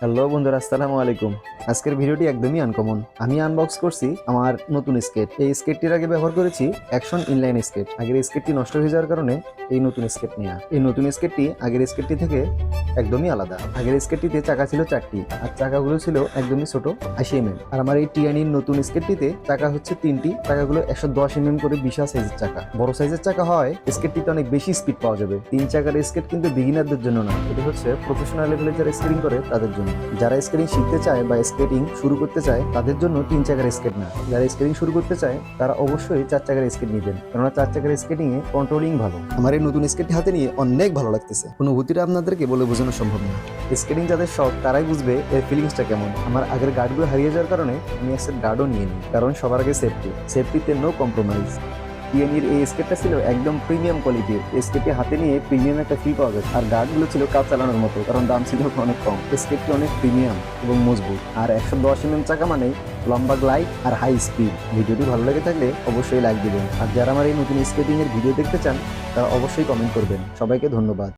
Hello বন্ধুরা, আসসালামু আলাইকুম। আজকের ভিডিওটি একদমই আনকমন। আমি আনবক্স করছি আমার নতুন স্কেট। এই স্কেটটির আগে ব্যবহার করেছি অ্যাকশন ইনলাইন স্কেট। আগের স্কেটটি নষ্ট হয়ে যাওয়ার কারণে এই নতুন স্কেট নেওয়া। এই নতুন স্কেটটি আগের স্কেটটি থেকে একদমই আলাদা। আগের স্কেটটিতে চাকা ছিল 4টি, আর চাকাগুলো ছিল একদমই ছোট, 80 mm। আর আমার এই টিয়ানির নতুন স্কেটটিতে চাকা হচ্ছে 3টি, চাকাগুলো 110 mm করে বিশাল সাইজের চাকা। বড় সাইজের চাকা হয় স্কেটটিতে অনেক বেশি স্পিড পাওয়া যাবে। 3 চাকার স্কেট কিন্তু বিগিনারদের জন্য না, এটা হচ্ছে প্রফেশনাল লেভেলে যারা স্কেটিং করে তাদের জন্য। যারা স্কেটিং শিখতে চায় বা স্কেটিং শুরু করতে চায় তাদের জন্য 3 চাকার স্কেট না। যারা স্কেটিং শুরু করতে চায় তারা অবশ্যই 4 চাকার স্কেট নেবেন, কেননা 4 চাকার স্কেটিং এ কন্ট্রোলিং ভালো। আমার এই নতুন স্কেটটি হাতে নিয়ে অনেক ভালো লাগতেছে। অনুভূতিটা আপনাদেরকে বলে বোঝানো সম্ভব না। স্কেটিং যাদের শখ তারাই বুঝবে এর ফিলিংসটা কেমন। আমার আগের গার্ডগুলো হারিয়ে যাওয়ার কারণে আমি একটা গার্ডও নিয়ে নিই, কারণ সবার আগে সেফটিতে নো কম্প্রোমাইজ। টিএনির এই স্কেটটা ছিল একদম প্রিমিয়াম কোয়ালিটির। স্কেটটি হাতে নিয়ে প্রিমিয়াম একটা ফিল পাওয়া যায়। আর গার্ডগুলো ছিল কাজ চালানোর মতো, কারণ দাম ছিল অনেক কম। স্কেটটি অনেক প্রিমিয়াম এবং মজবুত। আর 110 mm চাকা মানে লম্বা গ্লাইড আর হাই স্পিড। ভিডিওটি ভালো লেগে থাকলে অবশ্যই লাইক দিবেন। আর যারা আমার এই নতুন স্কেটিং এর ভিডিও দেখতে চান তারা অবশ্যই কমেন্ট করবেন। সবাইকে ধন্যবাদ।